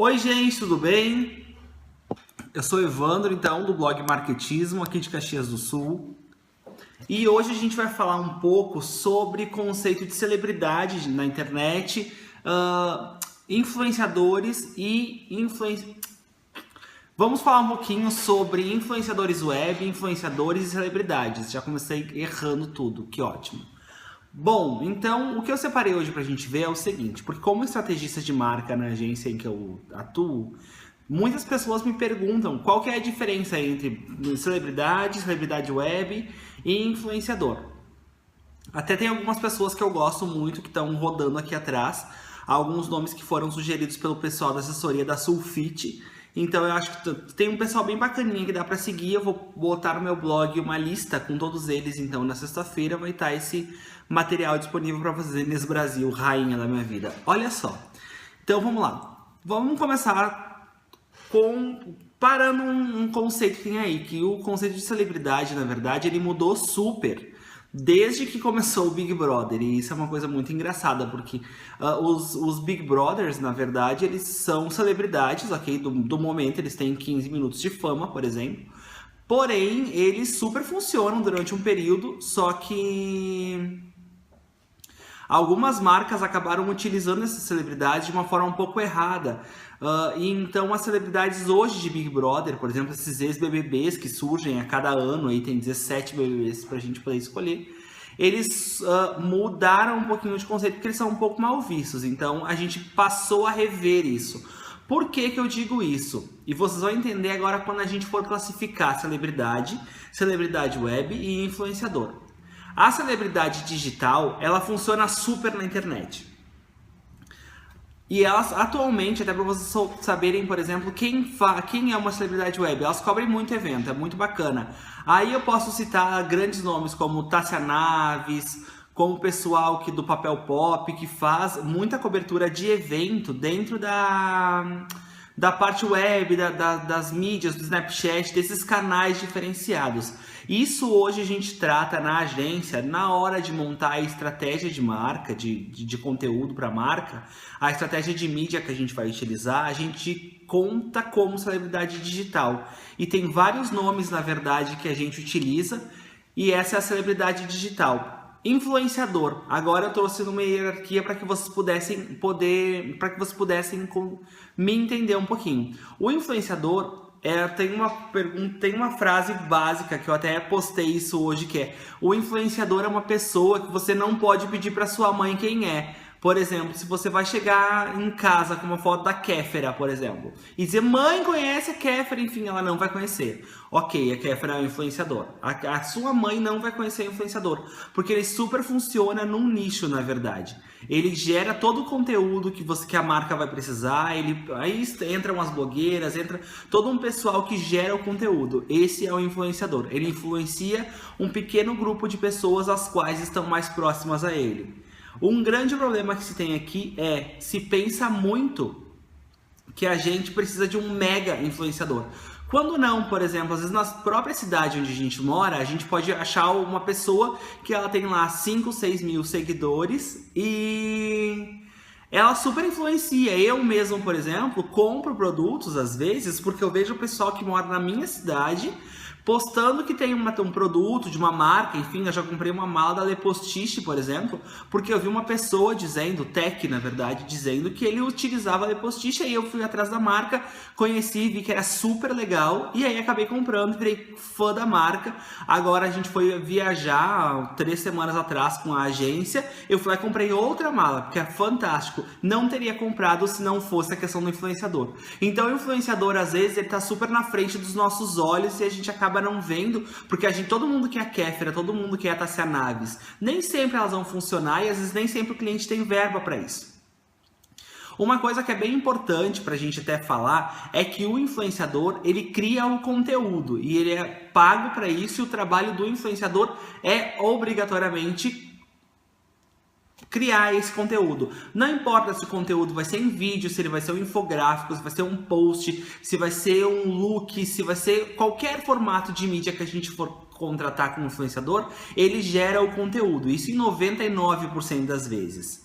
Oi gente, tudo bem? Eu sou Evandro, então, do blog Marketismo, aqui de Caxias do Sul. E hoje a gente vai falar um pouco sobre conceito de celebridade na internet, influenciadores e Vamos falar um pouquinho sobre influenciadores web, influenciadores e celebridades. Já comecei errando tudo, que ótimo. Bom, então o que eu separei hoje pra gente ver é o seguinte, porque como estrategista de marca na agência em que eu atuo, muitas pessoas me perguntam qual que é a diferença entre celebridade, celebridade web e influenciador. Até tem algumas pessoas que eu gosto muito que estão rodando aqui atrás, alguns nomes que foram sugeridos pelo pessoal da assessoria da Sulfite. Então eu acho que tem um pessoal bem bacaninha que dá para seguir. Eu vou botar no meu blog uma lista com todos eles, então na sexta-feira vai estar esse material disponível para vocês nesse Brasil, rainha da minha vida. Olha só. Então vamos lá. Vamos começar parando um conceito que tem aí, que o conceito de celebridade, na verdade, ele mudou super desde que começou o Big Brother. E isso é uma coisa muito engraçada, porque os Big Brothers, na verdade, eles são celebridades, ok? Do momento, eles têm 15 minutos de fama, por exemplo. Porém, eles super funcionam durante um período, só que algumas marcas acabaram utilizando essa celebridade de uma forma um pouco errada. E então as celebridades hoje de Big Brother, por exemplo, esses ex-BBBs que surgem a cada ano, aí tem 17 BBBs pra gente poder escolher, eles mudaram um pouquinho de conceito porque eles são um pouco mal vistos. Então a gente passou a rever isso. Por que que eu digo isso? E vocês vão entender agora quando a gente for classificar celebridade, celebridade web e influenciador. A celebridade digital, ela funciona super na internet. E elas, atualmente, até para vocês saberem, por exemplo, quem é uma celebridade web, elas cobrem muito evento, é muito bacana. Aí eu posso citar grandes nomes como Tássia Naves, como o pessoal do Papel Pop, que faz muita cobertura de evento dentro da parte web, das mídias, do Snapchat, desses canais diferenciados. Isso hoje a gente trata na agência, na hora de montar a estratégia de marca, de conteúdo para a marca, a estratégia de mídia que a gente vai utilizar, a gente conta como celebridade digital. E tem vários nomes, na verdade, que a gente utiliza, e essa é a celebridade digital. Influenciador. Agora eu trouxe numa hierarquia para que vocês pudessem me entender um pouquinho. O influenciador tem uma frase básica que eu até postei isso hoje, que é: o influenciador é uma pessoa que você não pode pedir para sua mãe quem é. Por exemplo, se você vai chegar em casa com uma foto da Kéfera, por exemplo, e dizer: mãe, conhece a Kéfera? Enfim, ela não vai conhecer. Ok, a Kéfera é um influenciador. A sua mãe não vai conhecer o influenciador, porque ele super funciona num nicho, na verdade. Ele gera todo o conteúdo que a marca vai precisar, aí entram as blogueiras, entra todo um pessoal que gera o conteúdo. Esse é o influenciador. Ele influencia um pequeno grupo de pessoas as quais estão mais próximas a ele. Um grande problema que se tem aqui é, se pensa muito que a gente precisa de um mega influenciador. Quando não, por exemplo, às vezes na própria cidade onde a gente mora, a gente pode achar uma pessoa que ela tem lá 5, 6 mil seguidores e ela super influencia. Eu mesmo, por exemplo, compro produtos às vezes porque eu vejo o pessoal que mora na minha cidade postando que tem um produto de uma marca. Enfim, eu já comprei uma mala da Le Postiche, por exemplo, porque eu vi uma pessoa dizendo, tech na verdade, dizendo que ele utilizava a Le Postiche, aí eu fui atrás da marca, conheci, vi que era super legal, e aí acabei comprando, virei fã da marca. Agora a gente foi viajar 3 semanas atrás com a agência, eu fui lá e comprei outra mala, porque é fantástico. Não teria comprado se não fosse a questão do influenciador. Então o influenciador, às vezes, ele tá super na frente dos nossos olhos e a gente acaba não vendo, porque todo mundo quer a Kéfera, todo mundo quer a Tássia Naves. Nem sempre elas vão funcionar e às vezes nem sempre o cliente tem verba para isso. Uma coisa que é bem importante para a gente até falar é que o influenciador, ele cria o conteúdo e ele é pago para isso, e o trabalho do influenciador é obrigatoriamente criar esse conteúdo. Não importa se o conteúdo vai ser em vídeo, se ele vai ser um infográfico, se vai ser um post, se vai ser um look, se vai ser qualquer formato de mídia que a gente for contratar como influenciador, ele gera o conteúdo. Isso em 99% das vezes.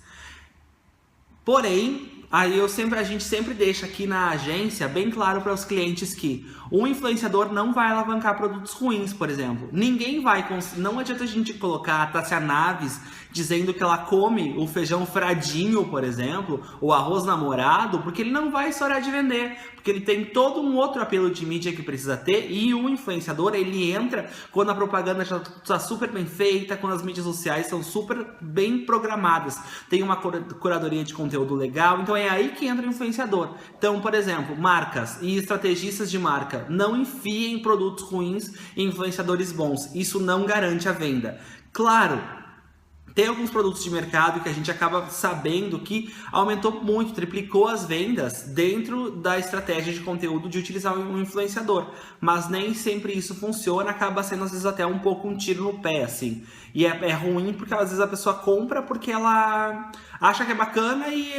Porém, aí a gente sempre deixa aqui na agência bem claro para os clientes que um influenciador não vai alavancar produtos ruins, por exemplo. Ninguém vai, não adianta a gente colocar a Tássia Naves dizendo que ela come o feijão fradinho, por exemplo, ou arroz namorado, porque ele não vai estourar de vender, porque ele tem todo um outro apelo de mídia que precisa ter, e o influenciador, ele entra quando a propaganda já está super bem feita, quando as mídias sociais são super bem programadas, tem uma curadoria de conteúdo legal, então é aí que entra o influenciador. Então, por exemplo, marcas e estrategistas de marca, não enfiem produtos ruins em influenciadores bons, isso não garante a venda. Claro, tem alguns produtos de mercado que a gente acaba sabendo que aumentou muito, triplicou as vendas dentro da estratégia de conteúdo de utilizar um influenciador. Mas nem sempre isso funciona, acaba sendo às vezes até um pouco um tiro no pé, assim. E é ruim porque às vezes a pessoa compra porque ela acha que é bacana e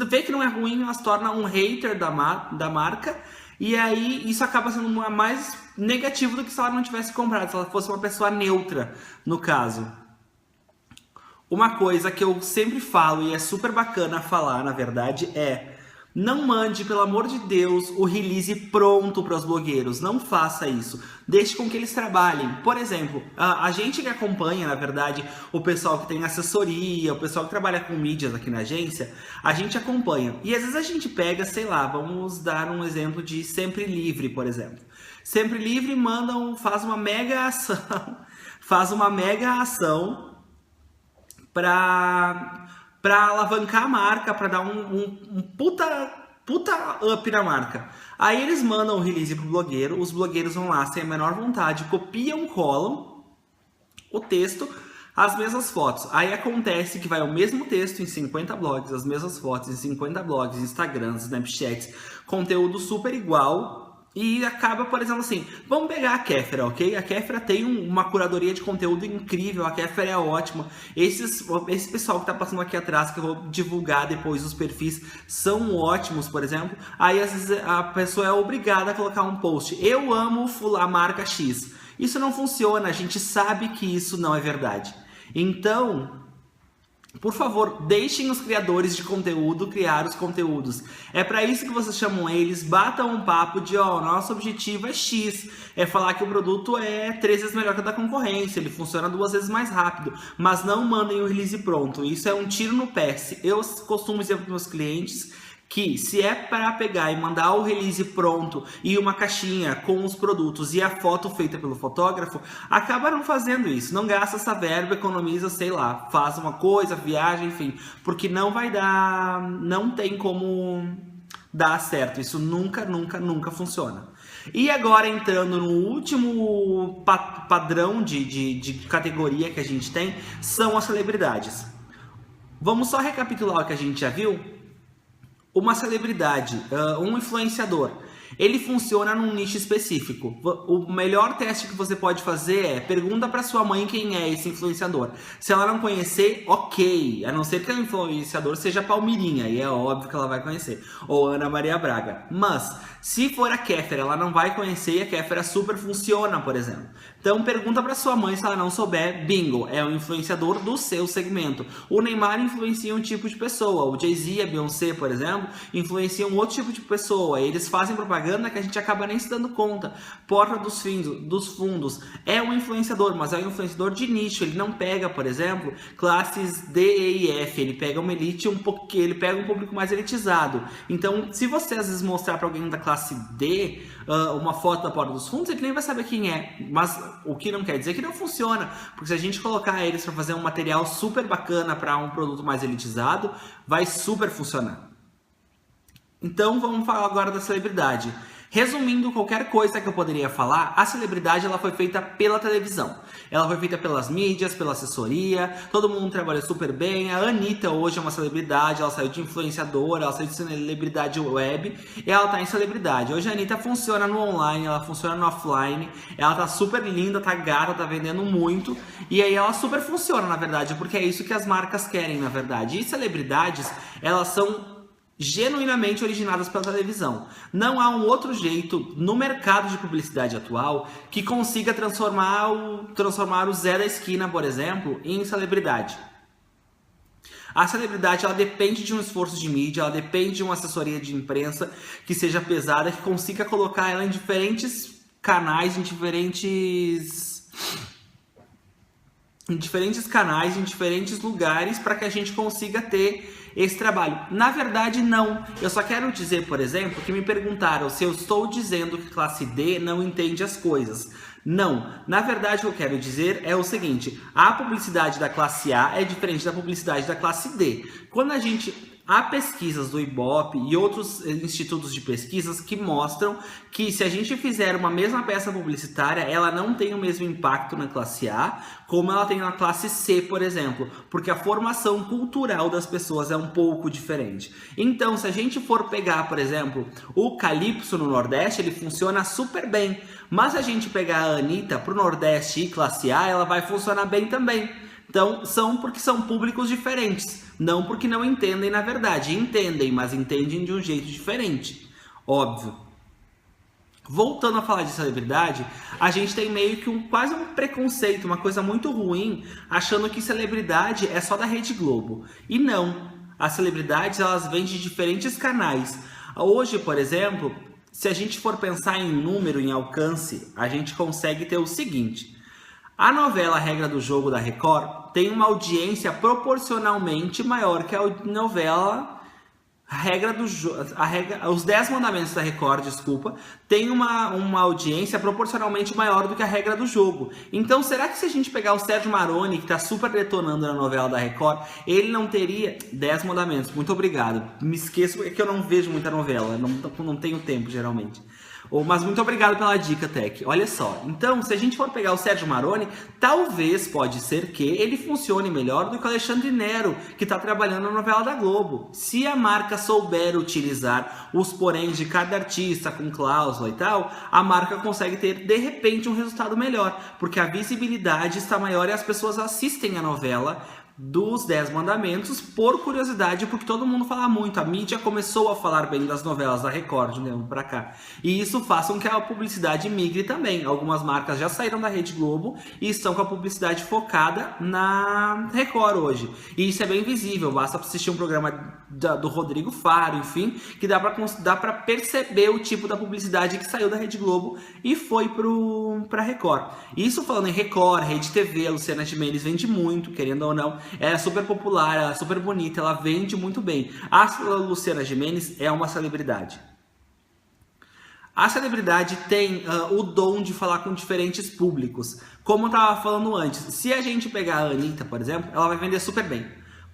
vê que não é ruim, ela se torna um hater da marca. E aí isso acaba sendo mais negativo do que se ela não tivesse comprado, se ela fosse uma pessoa neutra, no caso. Uma coisa que eu sempre falo e é super bacana falar, na verdade, é: não mande, pelo amor de Deus, o release pronto para os blogueiros. Não faça isso. Deixe com que eles trabalhem. Por exemplo, a gente que acompanha, na verdade, o pessoal que tem assessoria, o pessoal que trabalha com mídias aqui na agência, a gente acompanha. E às vezes a gente pega, sei lá, vamos dar um exemplo de Sempre Livre, por exemplo. Sempre Livre faz uma mega ação para alavancar a marca, para dar um puta up na marca. Aí eles mandam o release pro blogueiro, os blogueiros vão lá sem a menor vontade, copiam, colam o texto, as mesmas fotos. Aí acontece que vai o mesmo texto em 50 blogs, as mesmas fotos em 50 blogs, Instagrams, Snapchats, conteúdo super igual. E acaba, por exemplo, assim, vamos pegar a Kéfera, ok? A Kéfera tem uma curadoria de conteúdo incrível, a Kéfera é ótima. Esse pessoal que tá passando aqui atrás, que eu vou divulgar depois, os perfis são ótimos, por exemplo. Aí, às vezes, a pessoa é obrigada a colocar um post: eu amo a marca X. Isso não funciona, a gente sabe que isso não é verdade. Então, por favor, deixem os criadores de conteúdo criar os conteúdos. É para isso que vocês chamam eles, batam um papo de, nosso objetivo é X, é falar que o produto é 3 vezes melhor que o da concorrência, ele funciona 2 vezes mais rápido, mas não mandem o release pronto. Isso é um tiro no pé. Eu costumo dizer para os meus clientes que se é para pegar e mandar o release pronto e uma caixinha com os produtos e a foto feita pelo fotógrafo, acaba não fazendo isso. Não gasta essa verba, economiza, sei lá, faz uma coisa, viaja, enfim, porque não vai dar, não tem como dar certo. Isso nunca funciona. E agora, entrando no último padrão de categoria que a gente tem, são as celebridades. Vamos só recapitular o que a gente já viu? Uma celebridade, um influenciador, ele funciona num nicho específico. O melhor teste que você pode fazer é: pergunta para sua mãe quem é esse influenciador. Se ela não conhecer, ok, a não ser que o influenciador seja Palmirinha, e é óbvio que ela vai conhecer, ou Ana Maria Braga. Mas se for a Kéfera, ela não vai conhecer, e a Kéfera super funciona, por exemplo. Então pergunta para sua mãe, se ela não souber, bingo, é um influenciador do seu segmento. O Neymar influencia um tipo de pessoa, o Jay-Z e a Beyoncé, por exemplo, influenciam um outro tipo de pessoa. Eles fazem propaganda que a gente acaba nem se dando conta. Porta dos Fundos é um influenciador, mas é um influenciador de nicho. Ele não pega, por exemplo, classes D, E e F. Ele pega uma elite ele pega um público mais elitizado. Então, se você às vezes mostrar para alguém da classe D uma foto da Porta dos Fundos, ele nem vai saber quem é. Mas o que não quer dizer que não funciona, porque se a gente colocar eles para fazer um material super bacana para um produto mais elitizado, vai super funcionar. Então vamos falar agora da celebridade. Resumindo qualquer coisa que eu poderia falar, a celebridade ela foi feita pela televisão. Ela foi feita pelas mídias, pela assessoria, todo mundo trabalha super bem. A Anitta hoje é uma celebridade, ela saiu de influenciadora, ela saiu de celebridade web e ela tá em celebridade. Hoje a Anitta funciona no online, ela funciona no offline, ela tá super linda, tá gata, tá vendendo muito. E aí ela super funciona, na verdade, porque é isso que as marcas querem, na verdade. E celebridades, elas são genuinamente originadas pela televisão. Não há um outro jeito no mercado de publicidade atual que consiga transformar o Zé da esquina, por exemplo, em celebridade. A celebridade, ela depende de um esforço de mídia, ela depende de uma assessoria de imprensa que seja pesada, que consiga colocar ela em diferentes canais, em diferentes lugares, para que a gente consiga ter esse trabalho. Na verdade, não. Eu só quero dizer, por exemplo, que me perguntaram se eu estou dizendo que classe D não entende as coisas. Não. Na verdade, o que eu quero dizer é o seguinte: a publicidade da classe A é diferente da publicidade da classe D. Há pesquisas do Ibope e outros institutos de pesquisas que mostram que se a gente fizer uma mesma peça publicitária, ela não tem o mesmo impacto na classe A como ela tem na classe C, por exemplo, porque a formação cultural das pessoas é um pouco diferente. Então, se a gente for pegar, por exemplo, o Calypso no Nordeste, ele funciona super bem, mas se a gente pegar a Anitta pro Nordeste e classe A, ela vai funcionar bem também. Então, porque são públicos diferentes, não porque não entendem na verdade. Entendem, mas entendem de um jeito diferente, óbvio. Voltando a falar de celebridade, a gente tem meio que quase um preconceito, uma coisa muito ruim, achando que celebridade é só da Rede Globo. E não, as celebridades elas vêm de diferentes canais. Hoje, por exemplo, se a gente for pensar em número, em alcance, a gente consegue ter o seguinte: a novela Regra do Jogo da Record tem uma audiência proporcionalmente maior que a novela Os 10 Mandamentos da Record, tem uma audiência proporcionalmente maior do que a Regra do Jogo. Então, será que se a gente pegar o Sérgio Maroni, que está super detonando na novela da Record, ele não teria 10 Mandamentos? Muito obrigado. Me esqueço que eu não vejo muita novela, não tenho tempo geralmente. Mas muito obrigado pela dica, Tech. Olha só, então, se a gente for pegar o Sérgio Maroni, talvez, pode ser que ele funcione melhor do que o Alexandre Nero, que está trabalhando na novela da Globo. Se a marca souber utilizar os poréns de cada artista com cláusula e tal, a marca consegue ter, de repente, um resultado melhor, porque a visibilidade está maior e as pessoas assistem a novela dos 10 Mandamentos por curiosidade, porque todo mundo fala muito, a mídia começou a falar bem das novelas da Record de um tempo pra cá, e isso faz com que a publicidade migre também. Algumas marcas já saíram da Rede Globo e estão com a publicidade focada na Record hoje, e isso é bem visível, basta assistir um programa do Rodrigo Faro, enfim, que dá pra perceber o tipo da publicidade que saiu da Rede Globo e foi pra Record. Isso falando em Record, Rede TV, a Luciana Gimenez vende muito, querendo ou não. Ela é super popular, ela é super bonita, ela vende muito bem. A Luciana Gimenez é uma celebridade. A celebridade tem o dom de falar com diferentes públicos. Como eu estava falando antes, se a gente pegar a Anitta, por exemplo, ela vai vender super bem.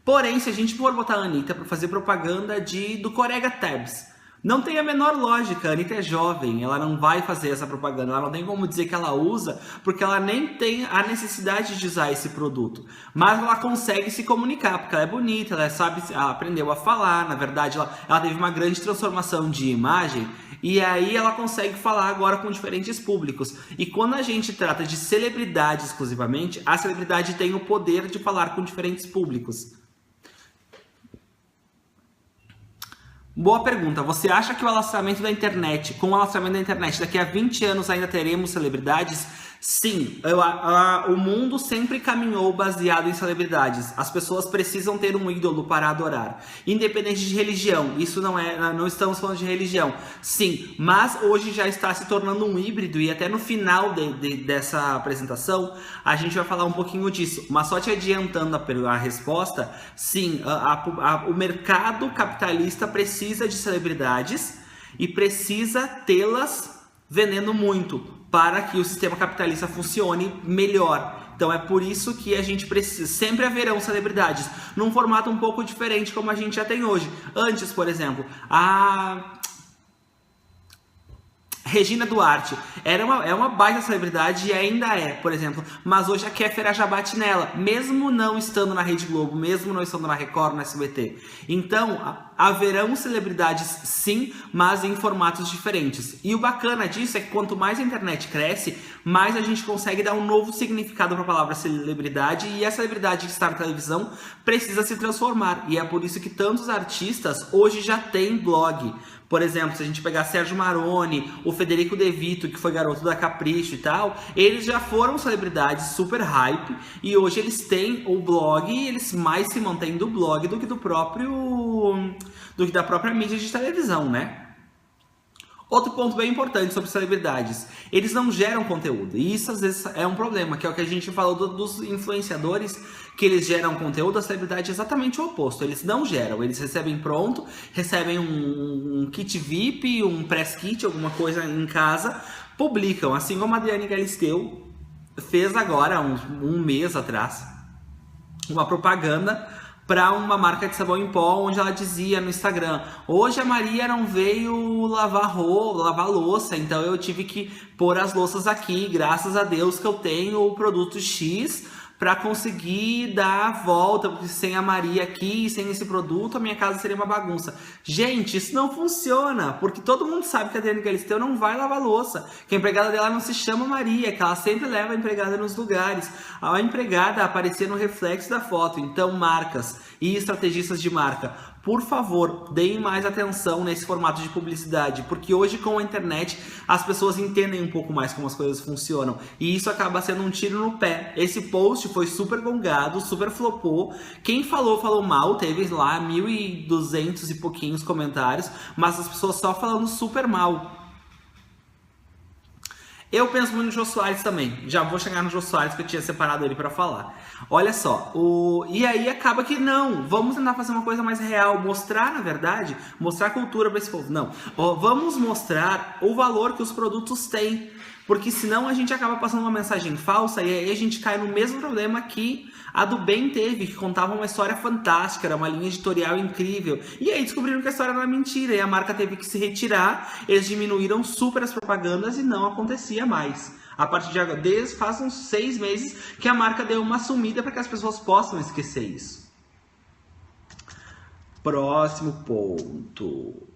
Porém, se a gente for botar a Anitta para fazer propaganda do Corega Tabs, não tem a menor lógica. A Anitta é jovem, ela não vai fazer essa propaganda, ela não tem como dizer que ela usa, porque ela nem tem a necessidade de usar esse produto. Mas ela consegue se comunicar, porque ela é bonita, ela aprendeu a falar, na verdade ela teve uma grande transformação de imagem, e aí ela consegue falar agora com diferentes públicos. E quando a gente trata de celebridade exclusivamente, a celebridade tem o poder de falar com diferentes públicos. Boa pergunta. Você acha que com o alastramento da internet, daqui a 20 anos ainda teremos celebridades? Sim, o mundo sempre caminhou baseado em celebridades. As pessoas precisam ter um ídolo para adorar, independente de religião. Isso não estamos falando de religião. Sim, mas hoje já está se tornando um híbrido, e até no final dessa apresentação a gente vai falar um pouquinho disso. Mas só te adiantando a resposta, sim, o mercado capitalista precisa de celebridades e precisa tê-las vendendo muito para que o sistema capitalista funcione melhor. Então é por isso que a gente precisa, sempre haverão celebridades, num formato um pouco diferente como a gente já tem hoje. Antes, por exemplo, a Regina Duarte é uma baita celebridade e ainda é, por exemplo, mas hoje a Kéfera já bate nela, mesmo não estando na Rede Globo, mesmo não estando na Record, no SBT. Então, haverão celebridades sim, mas em formatos diferentes. E o bacana disso é que quanto mais a internet cresce, mais a gente consegue dar um novo significado para a palavra celebridade, e a celebridade que está na televisão precisa se transformar. E é por isso que tantos artistas hoje já têm blog. Por exemplo, se a gente pegar Sérgio Maroni, o Federico De Vito, que foi garoto da Capricho e tal, eles já foram celebridades super hype, e hoje eles têm o blog, e eles mais se mantêm do blog do que da própria mídia de televisão, né? Outro ponto bem importante sobre celebridades, eles não geram conteúdo, e isso às vezes é um problema, que é o que a gente falou dos influenciadores, que eles geram conteúdo. A celebridade é exatamente o oposto, eles não geram, eles recebem pronto, recebem um kit VIP, um press kit, alguma coisa em casa, publicam, assim como a Adriane Galisteu fez agora, um mês atrás, uma propaganda para uma marca de sabão em pó, onde ela dizia no Instagram: hoje a Maria não veio lavar louça, então eu tive que pôr as louças aqui, graças a Deus que eu tenho o produto X para conseguir dar a volta, porque sem a Maria aqui, sem esse produto, a minha casa seria uma bagunça. Gente, isso não funciona, porque todo mundo sabe que a Adriane Galisteu não vai lavar louça, que a empregada dela não se chama Maria, que ela sempre leva a empregada nos lugares, a empregada aparecer no reflexo da foto. Então, marcas e estrategistas de marca, por favor, deem mais atenção nesse formato de publicidade, porque hoje com a internet as pessoas entendem um pouco mais como as coisas funcionam, e isso acaba sendo um tiro no pé. Esse post foi super gongado, super flopou, quem falou mal, teve lá 1.200 e pouquinhos comentários, mas as pessoas só falando super mal. Eu penso muito no Jô Soares também. Já vou chegar no Jô Soares, que eu tinha separado ele pra falar. Olha só, e aí acaba que não, vamos tentar fazer uma coisa mais real, mostrar, na verdade, mostrar cultura pra esse povo. Não, vamos mostrar o valor que os produtos têm, porque senão a gente acaba passando uma mensagem falsa, e aí a gente cai no mesmo problema que a do Bem teve, que contava uma história fantástica, era uma linha editorial incrível, e aí descobriram que a história era mentira, e a marca teve que se retirar, eles diminuíram super as propagandas e não acontecia mais. A partir de agora, faz uns 6 meses que a marca deu uma sumida para que as pessoas possam esquecer isso. Próximo ponto.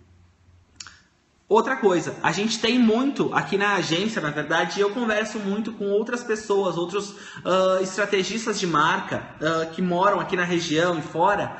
Outra coisa, a gente tem muito aqui na agência, na verdade, eu converso muito com outras pessoas, outros estrategistas de marca que moram aqui na região e fora,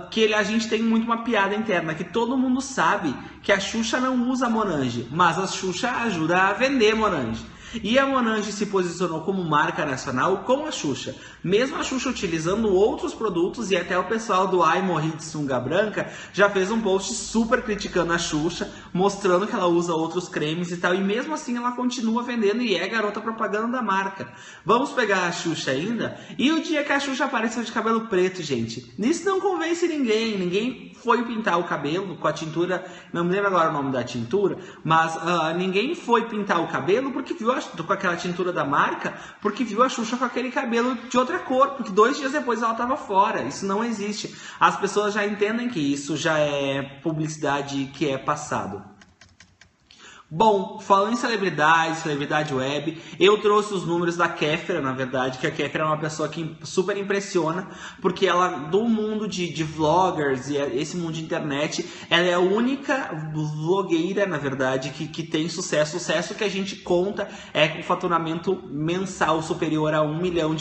que a gente tem muito uma piada interna, que todo mundo sabe que a Xuxa não usa Monange, mas a Xuxa ajuda a vender Monange. E a Monange se posicionou como marca nacional com a Xuxa. Mesmo a Xuxa utilizando outros produtos, e até o pessoal do Ai Morri de Sunga Branca já fez um post super criticando a Xuxa, mostrando que ela usa outros cremes e tal, e mesmo assim ela continua vendendo e é garota propaganda da marca. Vamos pegar a Xuxa ainda? E o dia que a Xuxa apareceu de cabelo preto, gente, nisso não convence ninguém foi pintar o cabelo com a tintura, não me lembro agora o nome da tintura, mas ninguém foi pintar o cabelo porque viu com aquela tintura da marca, porque viu a Xuxa com aquele cabelo de outra cor, porque 2 dias depois ela estava fora. Isso não existe. As pessoas já entendem que isso já é publicidade que é passado. Bom, falando em celebridade web, eu trouxe os números da Kéfera, na verdade, que a Kéfera é uma pessoa que super impressiona, porque ela, do mundo de vloggers e esse mundo de internet, ela é a única vlogueira, na verdade, que tem sucesso. O sucesso que a gente conta é com faturamento mensal superior a R$1 milhão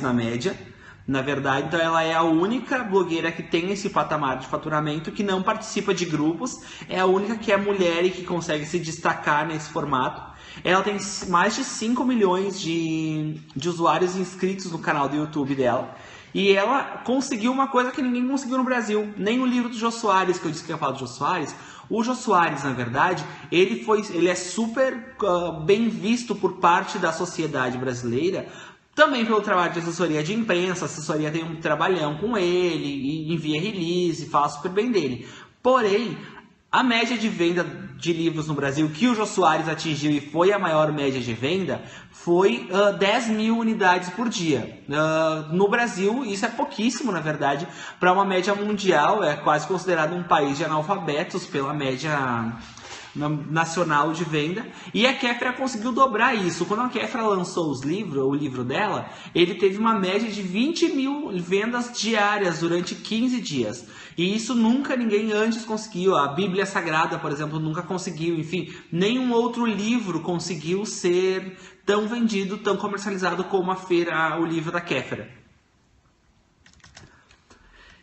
na média. Na verdade, então ela é a única blogueira que tem esse patamar de faturamento, que não participa de grupos, é a única que é mulher e que consegue se destacar nesse formato. Ela tem mais de 5 milhões de usuários inscritos no canal do YouTube dela. E ela conseguiu uma coisa que ninguém conseguiu no Brasil, nem no livro do Jô Soares, que eu disse que ia falar do Jô Soares. O Jô Soares, na verdade, ele é super bem visto por parte da sociedade brasileira, também pelo trabalho de assessoria de imprensa. A assessoria tem um trabalhão com ele, e envia release, fala super bem dele. Porém, a média de venda de livros no Brasil que o Jô Soares atingiu, e foi a maior média de venda, foi 10 mil unidades por dia. No Brasil, isso é pouquíssimo, na verdade, para uma média mundial, é quase considerado um país de analfabetos pela média nacional de venda, e a Kéfera conseguiu dobrar isso. Quando a Kéfera lançou o livro dela, ele teve uma média de 20 mil vendas diárias durante 15 dias. E isso nunca ninguém antes conseguiu. A Bíblia Sagrada, por exemplo, nunca conseguiu. Enfim, nenhum outro livro conseguiu ser tão vendido, tão comercializado como o livro da Kéfera.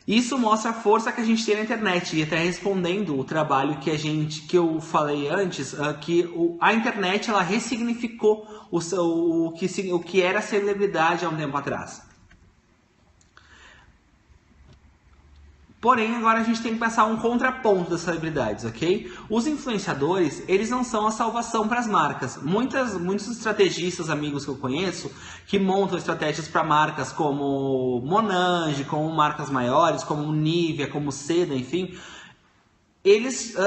Isso mostra a força que a gente tem na internet, e até respondendo o trabalho que eu falei antes, que a internet ela ressignificou o que era celebridade há um tempo atrás. Porém, agora a gente tem que pensar um contraponto das celebridades, ok? Os influenciadores, eles não são a salvação para as marcas. Muitos estrategistas, amigos que eu conheço, que montam estratégias para marcas como Monange, como marcas maiores, como Nivea, como Seda, enfim,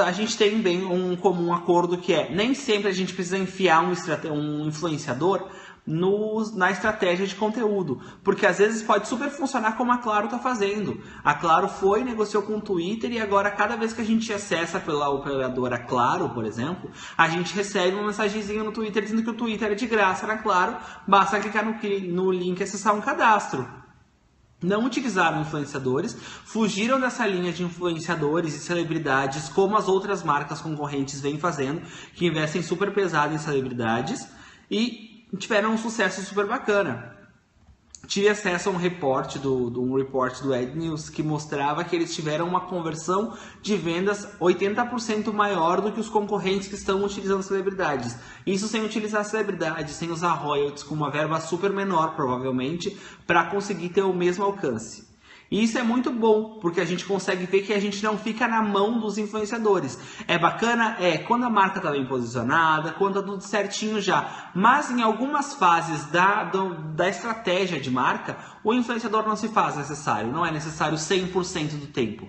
a gente tem bem um comum acordo que nem sempre a gente precisa enfiar um influenciador na estratégia de conteúdo, porque às vezes pode super funcionar como a Claro está fazendo. A Claro negociou com o Twitter, e agora cada vez que a gente acessa pela operadora Claro, por exemplo, a gente recebe uma mensagenzinha no Twitter dizendo que o Twitter é de graça na Claro, basta clicar no link e acessar um cadastro. Não utilizaram influenciadores, fugiram dessa linha de influenciadores e celebridades, como as outras marcas concorrentes vêm fazendo, que investem super pesado em celebridades, e tiveram um sucesso super bacana. Tive acesso a um report do Ed News que mostrava que eles tiveram uma conversão de vendas 80% maior do que os concorrentes que estão utilizando celebridades. Isso sem utilizar celebridades, sem usar royalties, com uma verba super menor, provavelmente, para conseguir ter o mesmo alcance. E isso é muito bom, porque a gente consegue ver que a gente não fica na mão dos influenciadores. É bacana? Quando a marca está bem posicionada, quando está tudo certinho já. Mas em algumas fases da estratégia de marca, o influenciador não se faz necessário. Não é necessário 100% do tempo.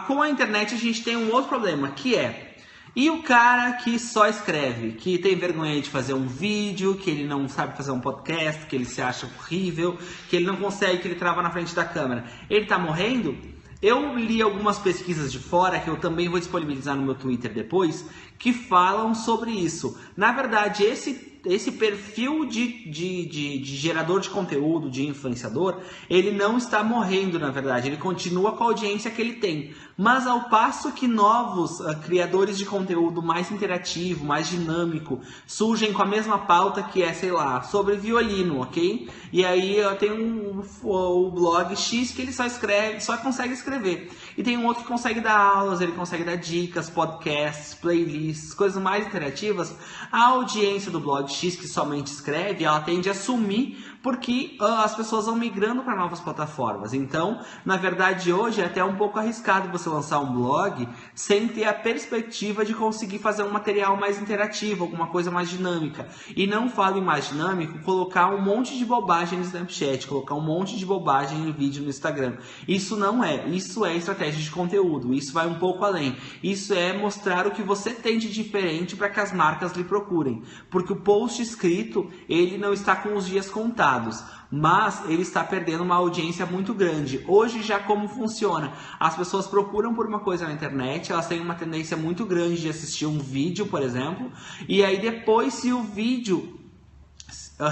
Com a internet a gente tem um outro problema, que e o cara que só escreve, que tem vergonha de fazer um vídeo, que ele não sabe fazer um podcast, que ele se acha horrível, que ele não consegue, que ele trava na frente da câmera, ele tá morrendo? Eu li algumas pesquisas de fora, que eu também vou disponibilizar no meu Twitter depois, que falam sobre isso. Na verdade, esse perfil de gerador de conteúdo, de influenciador, ele não está morrendo, na verdade. Ele continua com a audiência que ele tem. Mas ao passo que novos criadores de conteúdo mais interativo, mais dinâmico, surgem com a mesma pauta que sei lá, sobre violino, ok? E aí tem o blog X que ele só consegue escrever. E tem um outro que consegue dar aulas, ele consegue dar dicas, podcasts, playlists, coisas mais interativas. A audiência do blog X, que somente escreve, ela tende a sumir porque as pessoas vão migrando para novas plataformas. Então, na verdade, hoje é até um pouco arriscado você lançar um blog sem ter a perspectiva de conseguir fazer um material mais interativo, alguma coisa mais dinâmica. E não falo em mais dinâmico, colocar um monte de bobagem no Snapchat, colocar um monte de bobagem em vídeo no Instagram. Isso não isso é estratégia de conteúdo, isso vai um pouco além. Isso é mostrar o que você tem de diferente para que as marcas lhe procurem. Porque o post escrito, ele não está com os dias contados, mas ele está perdendo uma audiência muito grande. Hoje já como funciona? As pessoas procuram por uma coisa na internet, elas têm uma tendência muito grande de assistir um vídeo, por exemplo, e aí depois, se o vídeo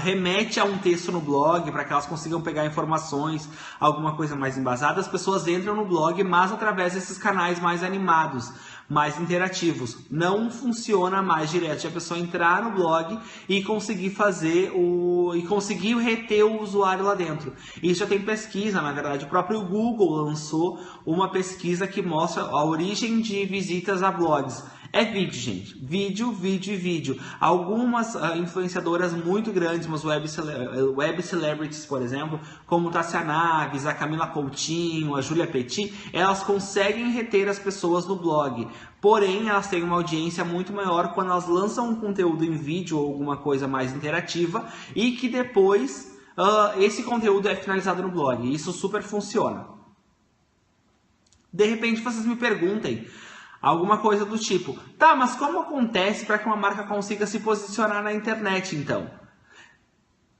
remete a um texto no blog, para que elas consigam pegar informações, alguma coisa mais embasada, as pessoas entram no blog, mas através desses canais mais animados, mais interativos. Não funciona mais direto de a pessoa entrar no blog e conseguir conseguir reter o usuário lá dentro. Isso já tem pesquisa, na verdade. O próprio Google lançou uma pesquisa que mostra a origem de visitas a blogs. É vídeo, gente. Vídeo, vídeo e vídeo. Algumas influenciadoras muito grandes, umas web celebrities, por exemplo, como Tássia Naves, a Camila Coutinho, a Julia Petit, elas conseguem reter as pessoas no blog. Porém, elas têm uma audiência muito maior quando elas lançam um conteúdo em vídeo ou alguma coisa mais interativa e que depois esse conteúdo é finalizado no blog. Isso super funciona. De repente, vocês me perguntem alguma coisa do tipo, tá, mas como acontece para que uma marca consiga se posicionar na internet, então?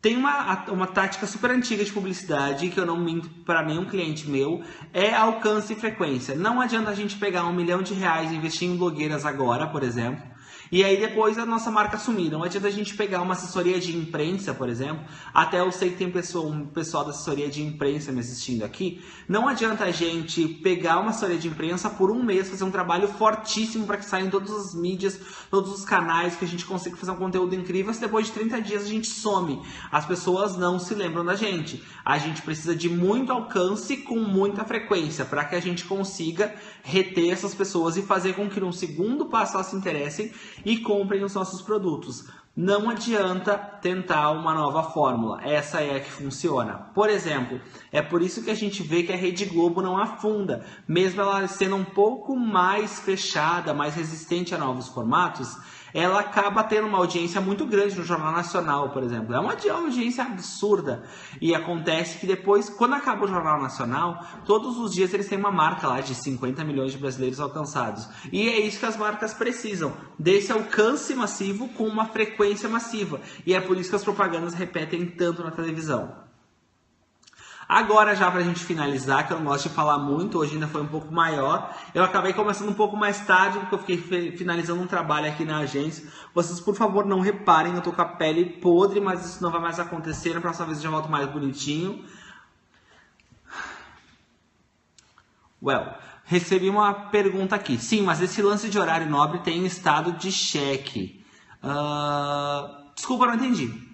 Tem uma tática super antiga de publicidade, que eu não minto para nenhum cliente meu, é alcance e frequência. Não adianta a gente pegar R$1 milhão e investir em blogueiras agora, por exemplo, e aí depois a nossa marca sumir. Não adianta a gente pegar uma assessoria de imprensa, por exemplo, até eu sei que tem um pessoal da assessoria de imprensa me assistindo aqui, não adianta a gente pegar uma assessoria de imprensa por um mês, fazer um trabalho fortíssimo para que saia em todas as mídias, todos os canais, que a gente consiga fazer um conteúdo incrível, se depois de 30 dias a gente some. As pessoas não se lembram da gente. A gente precisa de muito alcance com muita frequência para que a gente consiga reter essas pessoas e fazer com que no segundo passo elas se interessem e comprem os nossos produtos. Não adianta tentar uma nova fórmula, essa é a que funciona. Por exemplo, é por isso que a gente vê que a Rede Globo não afunda, mesmo ela sendo um pouco mais fechada, mais resistente a novos formatos, ela acaba tendo uma audiência muito grande no Jornal Nacional, por exemplo. É uma audiência absurda. E acontece que depois, quando acaba o Jornal Nacional, todos os dias eles têm uma marca lá de 50 milhões de brasileiros alcançados. E é isso que as marcas precisam, desse alcance massivo com uma frequência massiva. E é por isso que as propagandas repetem tanto na televisão. Agora, já pra gente finalizar, que eu não gosto de falar muito, hoje ainda foi um pouco maior, eu acabei começando um pouco mais tarde, porque eu fiquei finalizando um trabalho aqui na agência. Vocês, por favor, não reparem, eu tô com a pele podre, mas isso não vai mais acontecer, na próxima vez eu já volto mais bonitinho. Recebi uma pergunta aqui. Sim, mas esse lance de horário nobre tem estado de cheque. Desculpa, não entendi.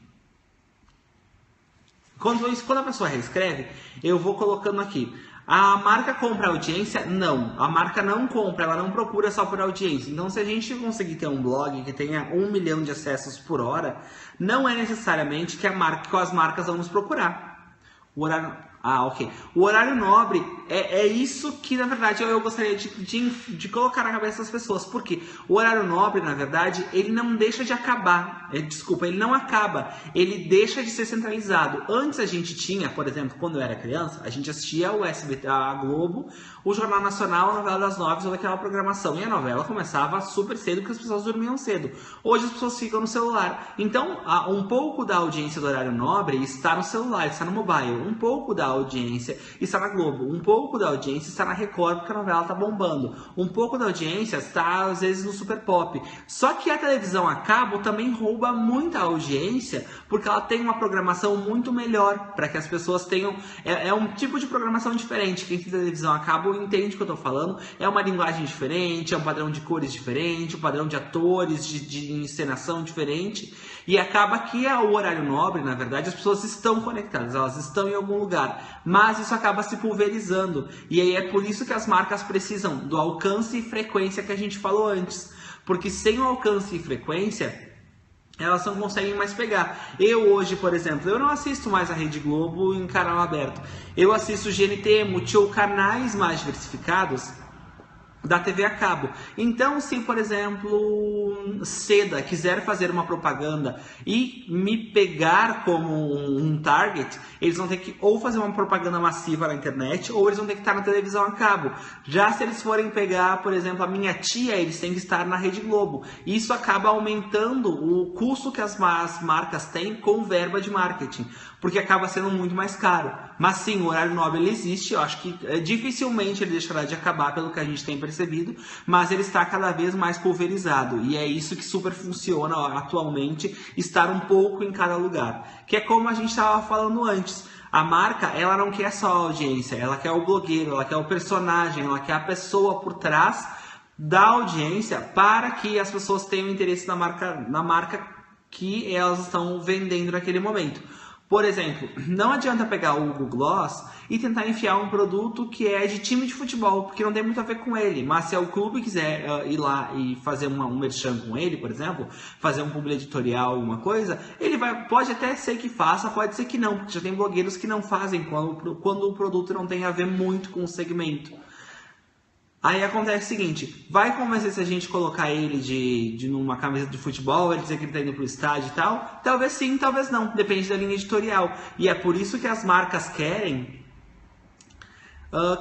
Quando a pessoa reescreve, eu vou colocando aqui. A marca compra audiência? Não. A marca não compra, ela não procura só por audiência. Então, se a gente conseguir ter um blog que tenha 1 milhão de acessos por hora, não é necessariamente que as marcas vão nos procurar. O horário... ok. O horário nobre é isso que, na verdade, eu gostaria de colocar na cabeça das pessoas. Porque o horário nobre, na verdade, ele não deixa de acabar. Ele não acaba. Ele deixa de ser centralizado. Antes a gente tinha, por exemplo, quando eu era criança, a gente assistia o SBT, a Globo, o Jornal Nacional, a novela das 9, toda aquela programação. E a novela começava super cedo, porque as pessoas dormiam cedo. Hoje as pessoas ficam no celular. Então, um pouco da audiência do horário nobre está no celular, está no mobile. Um pouco da audiência está na Globo, um pouco da audiência está na Record, porque a novela está bombando, um pouco da audiência está às vezes no Super Pop. Só que a televisão a cabo também rouba muita audiência, porque ela tem uma programação muito melhor, para que as pessoas tenham, é um tipo de programação diferente. Quem tem televisão a cabo entende o que eu estou falando, é uma linguagem diferente, é um padrão de cores diferente, um padrão de atores, de encenação diferente, e acaba que o horário nobre, na verdade, as pessoas estão conectadas, elas estão em algum lugar, mas isso acaba se pulverizando, e aí é por isso que as marcas precisam do alcance e frequência que a gente falou antes, porque sem o alcance e frequência, elas não conseguem mais pegar. Eu hoje, por exemplo, eu não assisto mais a Rede Globo em canal aberto, eu assisto GNT, Multishow, canais mais diversificados da TV a cabo. Então, se, por exemplo, Seda quiser fazer uma propaganda e me pegar como um target, eles vão ter que ou fazer uma propaganda massiva na internet, ou eles vão ter que estar na televisão a cabo. Já se eles forem pegar, por exemplo, a minha tia, eles têm que estar na Rede Globo. Isso acaba aumentando o custo que as marcas têm com verba de marketing, porque acaba sendo muito mais caro. Mas sim, o horário nobre ele existe, eu acho que dificilmente ele deixará de acabar pelo que a gente tem percebido, mas ele está cada vez mais pulverizado, e é isso que super funciona atualmente, estar um pouco em cada lugar, que é como a gente estava falando antes. A marca, ela não quer só a audiência, ela quer o blogueiro, ela quer o personagem, ela quer a pessoa por trás da audiência para que as pessoas tenham interesse na marca que elas estão vendendo naquele momento. Por exemplo, não adianta pegar o Google Gloss e tentar enfiar um produto que é de time de futebol, porque não tem muito a ver com ele. Mas se o clube quiser ir lá e fazer um merchan com ele, por exemplo, fazer um publi editorial, alguma coisa, ele pode até ser que faça, pode ser que não, porque já tem blogueiros que não fazem quando o produto não tem a ver muito com o segmento. Aí acontece o seguinte, vai convencer se a gente colocar ele de numa camisa de futebol, ele dizer que ele está indo para o estádio e tal? Talvez sim, talvez não, depende da linha editorial. E é por isso que as marcas querem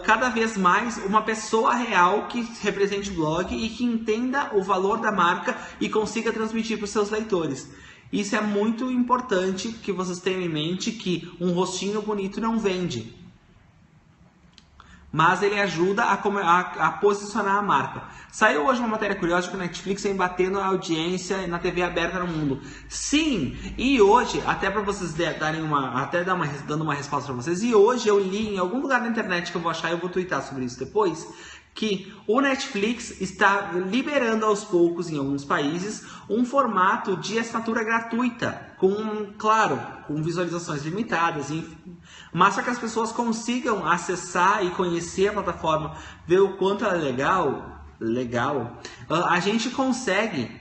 cada vez mais uma pessoa real que represente o blog e que entenda o valor da marca e consiga transmitir para os seus leitores. Isso é muito importante que vocês tenham em mente que um rostinho bonito não vende. Mas ele ajuda a posicionar a marca. Saiu hoje uma matéria curiosa que o Netflix vem batendo a audiência na TV aberta no mundo. Sim, e hoje, até para vocês dando uma resposta para vocês, e hoje eu li em algum lugar na internet que eu vou achar e eu vou twittar sobre isso depois, que o Netflix está liberando aos poucos, em alguns países, um formato de assinatura gratuita, com visualizações limitadas, enfim. Mas para que as pessoas consigam acessar e conhecer a plataforma, ver o quanto ela é legal, a gente consegue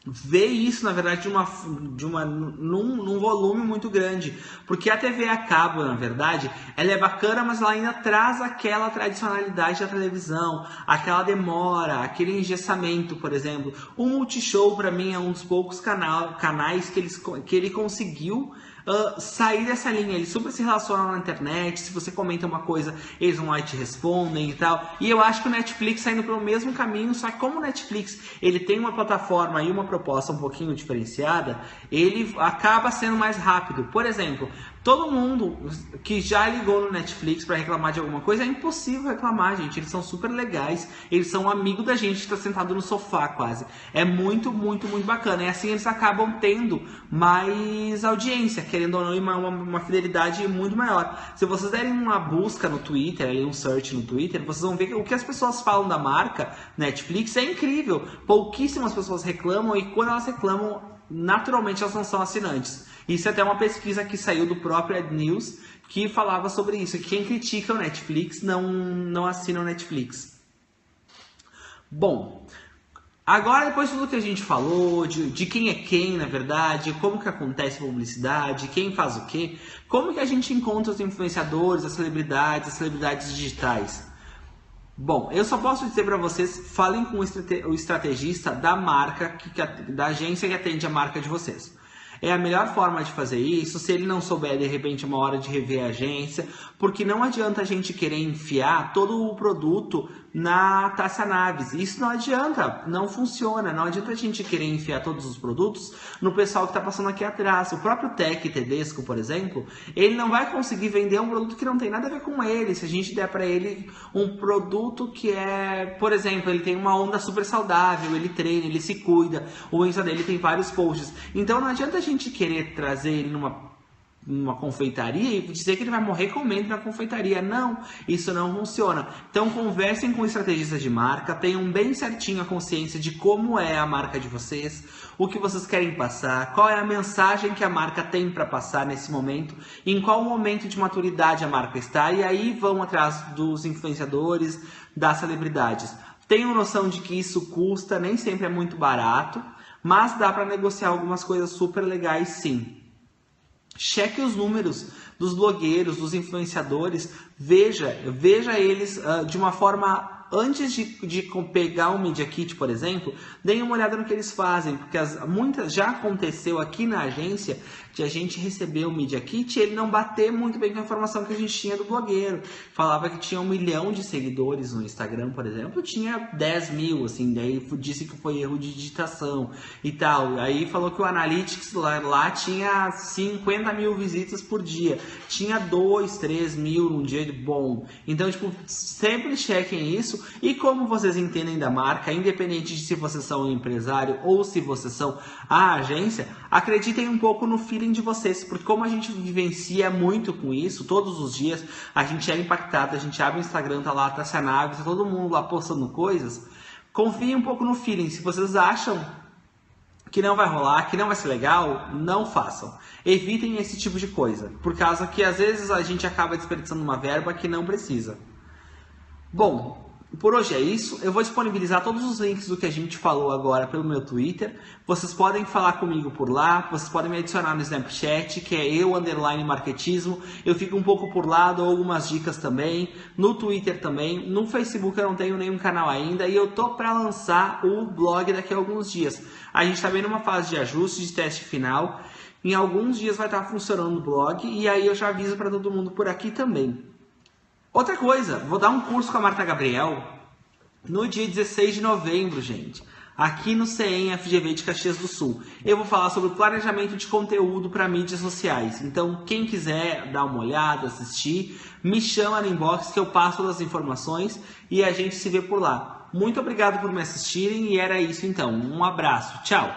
ver isso, na verdade, num volume muito grande. Porque a TV a cabo, na verdade, ela é bacana, mas ela ainda traz aquela tradicionalidade da televisão, aquela demora, aquele engessamento, por exemplo. O Multishow, para mim, é um dos poucos canais que ele conseguiu sair dessa linha. Eles super se relacionam na internet, se você comenta uma coisa, eles vão lá e te respondem e tal. E eu acho que o Netflix está indo pelo mesmo caminho, só que como o Netflix ele tem uma plataforma e uma proposta um pouquinho diferenciada, ele acaba sendo mais rápido. Por exemplo, todo mundo que já ligou no Netflix para reclamar de alguma coisa, é impossível reclamar, gente. Eles são super legais, eles são um amigo da gente que está sentado no sofá quase. É muito, muito, muito bacana. E assim eles acabam tendo mais audiência, querendo ou não, uma fidelidade muito maior. Se vocês derem uma busca no Twitter, um search no Twitter, vocês vão ver que o que as pessoas falam da marca Netflix é incrível. Pouquíssimas pessoas reclamam e quando elas reclamam, naturalmente elas não são assinantes. Isso é até uma pesquisa que saiu do próprio Ad News que falava sobre isso. Quem critica o Netflix não assina o Netflix. Bom, agora depois de tudo que a gente falou, de quem é quem na verdade, como que acontece a publicidade, quem faz o quê, como que a gente encontra os influenciadores, as celebridades digitais? Bom, eu só posso dizer para vocês, falem com o estrategista da marca, da agência que atende a marca de vocês. É a melhor forma de fazer isso. Se ele não souber, de repente, uma hora de rever a agência, porque não adianta a gente querer enfiar todo o produto na Taça Naves. Isso não adianta, não funciona. Não adianta a gente querer enfiar todos os produtos no pessoal que está passando aqui atrás. O próprio Tech Tedesco, por exemplo, ele não vai conseguir vender um produto que não tem nada a ver com ele. Se a gente der para ele um produto que é, por exemplo, ele tem uma onda super saudável, ele treina, ele se cuida, o Insta dele tem vários posts. Então não adianta a gente querer trazer ele numa confeitaria e dizer que ele vai morrer comendo na confeitaria. Não, isso não funciona. Então conversem com estrategistas de marca, tenham bem certinho a consciência de como é a marca de vocês, o que vocês querem passar, qual é a mensagem que a marca tem para passar nesse momento, em qual momento de maturidade a marca está, e aí vão atrás dos influenciadores, das celebridades. Tenham noção de que isso custa, nem sempre é muito barato, mas dá para negociar algumas coisas super legais sim. Cheque os números dos blogueiros, dos influenciadores, veja eles de uma forma, antes de pegar um Media Kit, por exemplo, deem uma olhada no que eles fazem, porque muitas já aconteceu aqui na agência de a gente receber o Media Kit e ele não bater muito bem com a informação que a gente tinha do blogueiro. Falava que tinha 1 milhão de seguidores no Instagram, por exemplo, tinha 10 mil, assim, daí disse que foi erro de digitação e tal. Aí falou que o Analytics lá tinha 50 mil visitas por dia, tinha 2, 3 mil num dia de bom. Então, tipo, sempre chequem isso. E como vocês entendem da marca, independente de se vocês são um empresário ou se vocês são a agência, acreditem um pouco no feeling de vocês, porque como a gente vivencia muito com isso, todos os dias, a gente é impactado, a gente abre o Instagram, tá lá, tá se a nave, tá todo mundo lá postando coisas, confiem um pouco no feeling. Se vocês acham que não vai rolar, que não vai ser legal, não façam. Evitem esse tipo de coisa, por causa que às vezes a gente acaba desperdiçando uma verba que não precisa. Bom, por hoje é isso. Eu vou disponibilizar todos os links do que a gente falou agora pelo meu Twitter. Vocês podem falar comigo por lá, vocês podem me adicionar no Snapchat, que é _marketismo. Eu fico um pouco por lá, dou algumas dicas também. No Twitter também. No Facebook eu não tenho nenhum canal ainda e eu tô para lançar o blog daqui a alguns dias. A gente está bem numa fase de ajuste, de teste final. Em alguns dias vai estar funcionando o blog e aí eu já aviso para todo mundo por aqui também. Outra coisa, vou dar um curso com a Marta Gabriel no dia 16 de novembro, gente, aqui no CEM FGV de Caxias do Sul. Eu vou falar sobre o planejamento de conteúdo para mídias sociais. Então, quem quiser dar uma olhada, assistir, me chama no inbox que eu passo todas as informações e a gente se vê por lá. Muito obrigado por me assistirem e era isso então. Um abraço. Tchau!